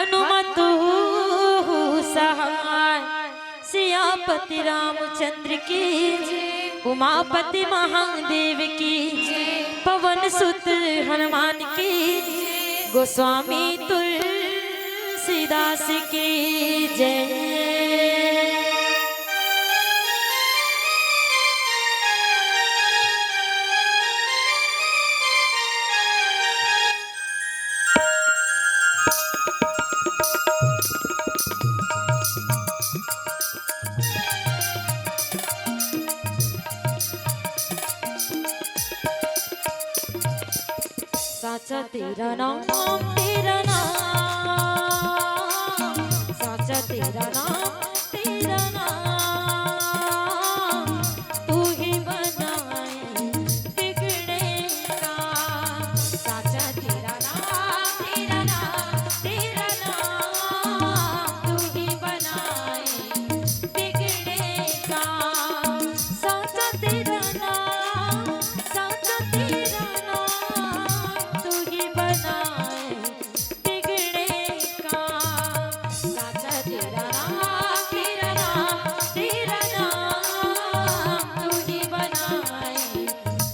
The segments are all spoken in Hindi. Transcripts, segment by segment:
हनुमत सहाय सियापति रामचंद्र की, उमापति महादेव की, पवन सुत हनुमान की, गोस्वामी तुलसीदास की जय। साचा तेरा नाम, तेरा नाम, साचा तेरा नाम, तेरा नाम, तू ही बनाए बिगड़ेगा। साचा तेरा नाम, तेरा नाम, तेरा नाम, तू ही बनाए बिगड़ेगा। साचा तेरा नाम, साचा तेरा नाम, तू ही बनाए बिगड़ेगा। साचा तेरा नाम, तेरा नाम, तेरा नाम, तू ही बनाए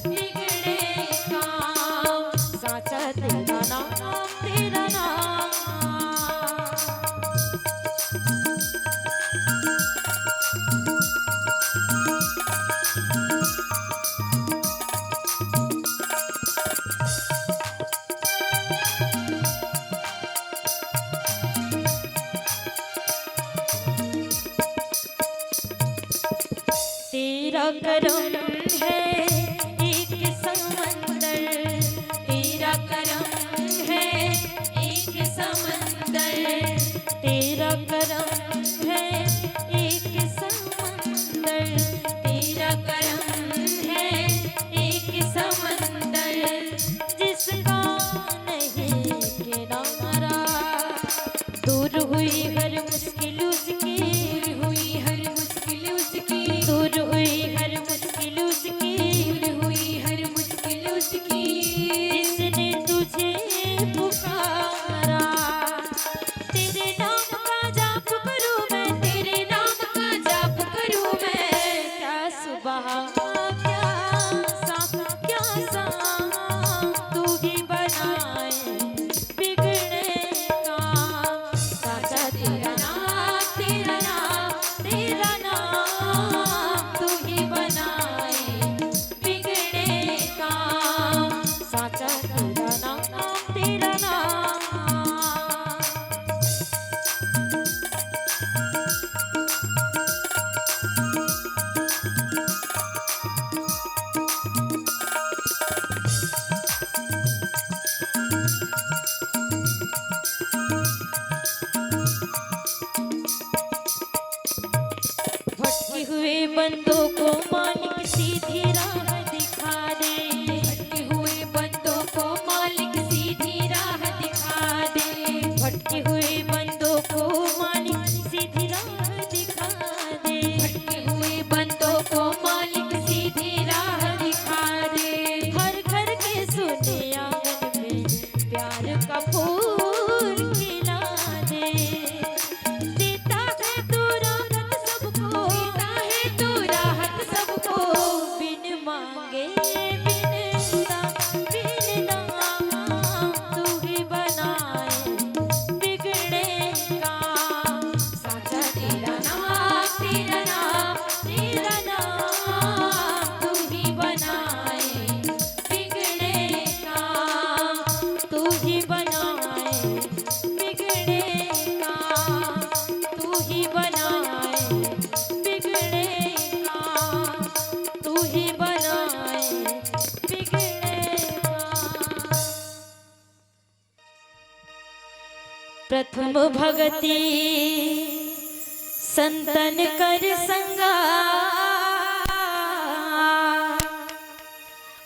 बिगड़ेगा। साचा तेरा नाम, तेरा नाम। तेरा करम है एक समंदर, तेरा करम है एक समंदर, तेरा करम है एक समंदर, तेरा करम है एक समंदर, जिसका नहीं किनारा। दूर हुई हर मुश्किल उसकी, हुई हर मुश्किल उसकी, दूर हुई हर मुश्किल उसकी, दूर हुई हर मुश्किल उसकी, जिसने तुझे पुकारा। तेरे नाम का जाप करूं मैं, तेरे नाम का जाप करूं मैं, क्या सुबह क्या शाम, क्या शाम, तू ही बनाए बिगड़ेगा। साचा तेरा नाम, तेरा नाम, तेरा नाम, तू ही बनाए बिगड़ेगा। साचा तेरा नाम, तेरा नाम। भटके हुए बंदों को मालिक सीधी राह दिखा दे, भटके हुए बंदों को मालिक सीधी राह दिखा दे, भटके हुए बंदों को मालिक सीधी राह दिखा दे, भटके हुए बंदों को मालिक सीधी राह दिखा दे। हर घर के सोने आंगन में प्यार का फूल खिला दे। देता है तू राहत सबको, देता है तू राहत सबको, बिन मांगे बिन दाम, तू ही बनाए बिगड़ेगा। साचा तेरा नाम, तेरा नाम, तेरा नाम, तू ही बनाए बिगड़ेगा। तू ही बनाए बिगड़ेगा, तू ही बनाए बिगड़ेगा, तू ही बनाए बिगड़ेगा। प्रथम भगति संतन कर संगा,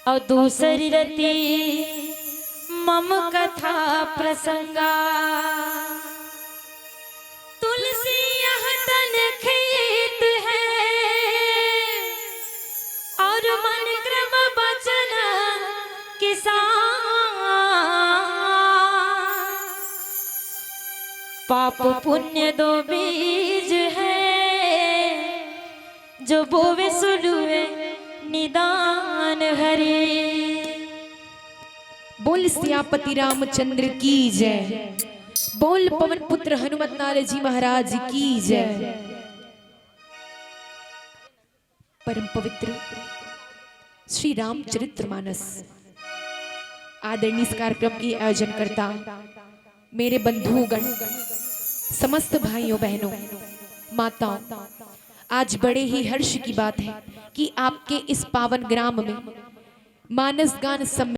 और दूसरी रति मम कथा प्रसंगा। तुलसी यह तन खेत है, और मन क्रम बचन किसान। पाप पुण्य दो बीज है, जो बोवे सुलुए निदान हरे। बोल सियापति रामचंद्र की जय, बोल पवन पुत्र हनुमत लाल जी महाराज की जय। परम पवित्र श्री रामचरितमानस आदरणीय इस कार्यक्रम की आयोजन करता मेरे बंधुगण, समस्त भाइयों बहनों, माताओं, आज बड़े ही हर्ष की बात है कि आपके इस पावन ग्राम में मानस गान सम्मेलन